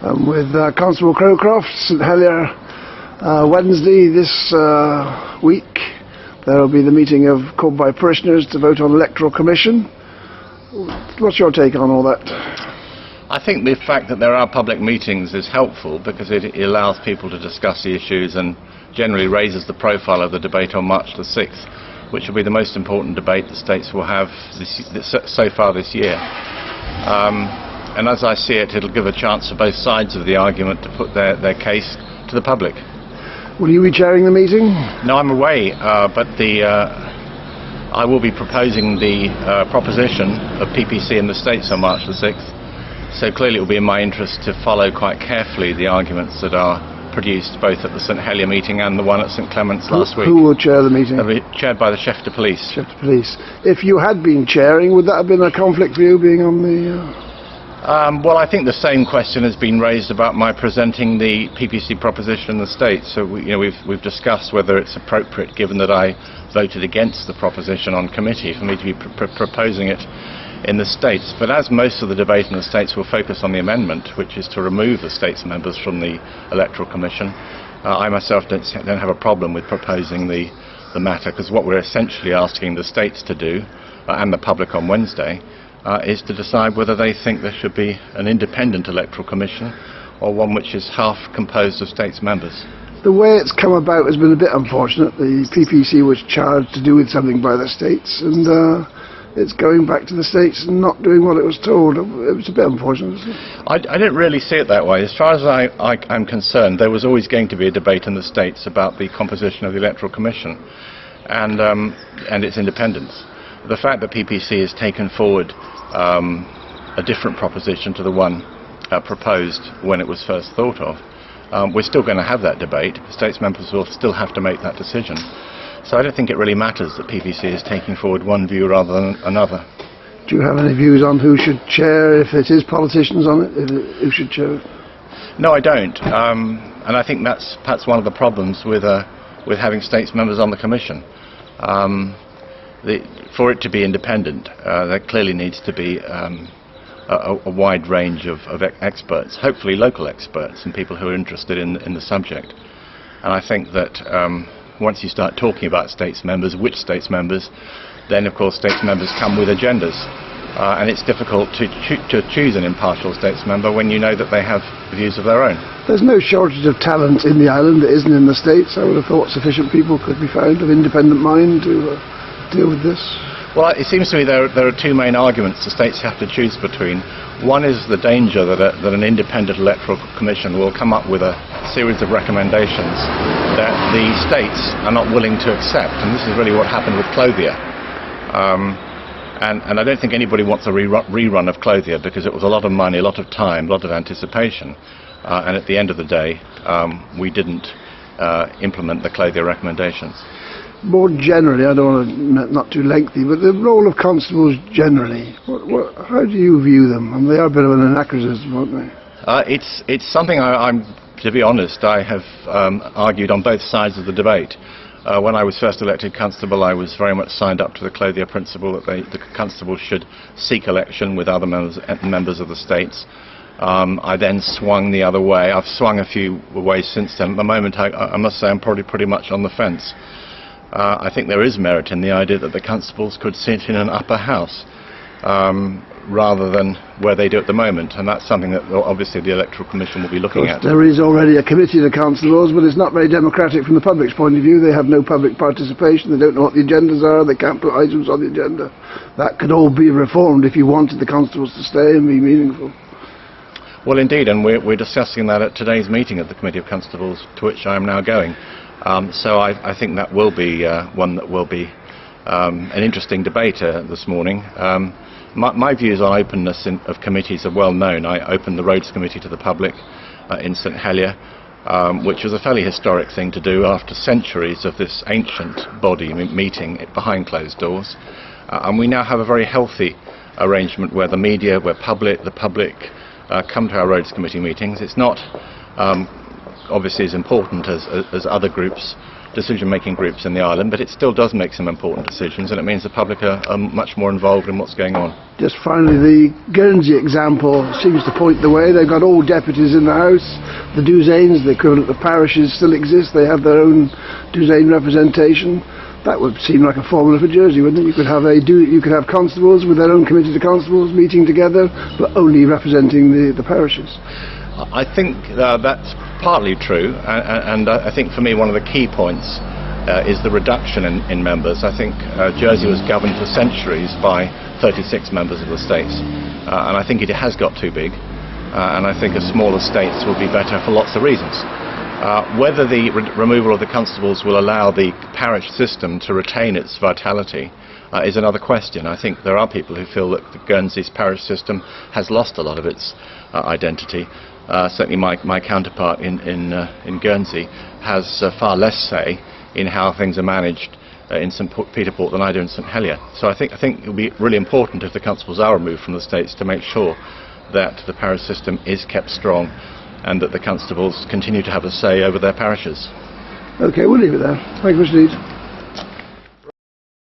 With Constable Crowcroft, St Helier, Wednesday this week. There will be the meeting of called by parishioners to vote on Electoral Commission. What's your take on all that? I think the fact that there are public meetings is helpful because it allows people to discuss the issues and generally raises the profile of the debate on March the 6th, which will be the most important debate the states will have so far this year. And as I see it, it'll give a chance for both sides of the argument to put their case to the public. Will you be chairing the meeting? No, I'm away, but I will be proposing the proposition of PPC in the States on March the 6th. So clearly it will be in my interest to follow quite carefully the arguments that are produced both at the St Helier meeting and the one at St Clement's last week. Who will chair the meeting? It'll be chaired by the Chef de Police. Chef de Police. If you had been chairing, would that have been a conflict for you being on the... Well, I think the same question has been raised about my presenting the PPC proposition in the States. So we've discussed whether it's appropriate, given that I voted against the proposition on committee, for me to be proposing it in the States. But as most of the debate in the States will focus on the amendment, which is to remove the States members from the Electoral Commission, I myself don't have a problem with proposing the matter, because what we're essentially asking the States to do, and the public on Wednesday, is to decide whether they think there should be an independent Electoral Commission or one which is half composed of States members. The way it's come about has been a bit unfortunate. The PPC was charged to do with something by the States, and it's going back to the States and not doing what it was told. It was a bit unfortunate, isn't it? I don't really see it that way. As far as I'm concerned, there was always going to be a debate in the States about the composition of the Electoral Commission and its independence. The fact that PPC has taken forward a different proposition to the one proposed when it was first thought of, we're still going to have that debate. States members will still have to make that decision. So I don't think it really matters that PPC is taking forward one view rather than another. Do you have any views on who should chair, if it is politicians on it, who should chair it? No, I don't. And I think that's perhaps one of the problems with having States members on the Commission. For it to be independent, there clearly needs to be a wide range of experts, hopefully local experts and people who are interested in the subject. And I think that once you start talking about States members, which States members, then of course States members come with agendas. And it's difficult to choose an impartial States member when you know that they have views of their own. There's no shortage of talent in the island that isn't in the States. I would have thought sufficient people could be found of independent mind to deal with this. Well, it seems to me there are two main arguments the States have to choose between. One is the danger that an independent Electoral Commission will come up with a series of recommendations that the States are not willing to accept, and this is really what happened with Clothier. And I don't think anybody wants a rerun of Clothier, because it was a lot of money, a lot of time, a lot of anticipation, and at the end of the day we didn't implement the Clothier recommendations. More generally, I don't want to, not too lengthy, but the role of constables generally, how do you view them? And they are a bit of an anachronism, aren't they? It's something I'm, to be honest, I have argued on both sides of the debate. When I was first elected constable, I was very much signed up to the Clothier principle that the constables should seek election with other members of the States. I then swung the other way. I've swung a few ways since then. At the moment, I must say I'm probably pretty much on the fence. I think there is merit in the idea that the constables could sit in an upper house rather than where they do at the moment, and that's something that obviously the Electoral Commission will be looking at. There is already a committee to constables, but it's not very democratic from the public's point of view. They have no public participation, they don't know what the agendas are, they can't put items on the agenda. That could all be reformed if you wanted the constables to stay and be meaningful. Well, indeed, and we're discussing that at today's meeting of the Committee of Constables, to which I am now going. So I think that will be one that will be an interesting debate this morning. My views on openness of committees are well known. I opened the Roads Committee to the public in St Helier, which was a fairly historic thing to do after centuries of this ancient body meeting behind closed doors. And we now have a very healthy arrangement where the media, where the public come to our Roads Committee meetings. It's not obviously as important as other groups decision-making groups in the island, but it still does make some important decisions, and it means the public are much more involved in what's going on. Just finally, the Guernsey example seems to point the way. They've got all deputies in the House. The douzaines, the equivalent of parishes, still exist. They have their own douzaine representation. That would seem like a formula for Jersey, wouldn't it? You could have constables with their own committee of constables meeting together, but only representing the parishes. I think that's partly true, and I think for me one of the key points is the reduction in members. I think Jersey was governed for centuries by 36 members of the states, and I think it has got too big, and I think a smaller states will be better for lots of reasons. Whether the removal of the constables will allow the parish system to retain its vitality is another question. I think there are people who feel that the Guernsey's parish system has lost a lot of its identity. Certainly my counterpart in Guernsey has far less say in how things are managed in St Peter Port than I do in St Helier. So I think it will be really important if the constables are removed from the states to make sure that the parish system is kept strong and that the constables continue to have a say over their parishes. OK, we'll leave it there. Thank you, Mr. Leeds.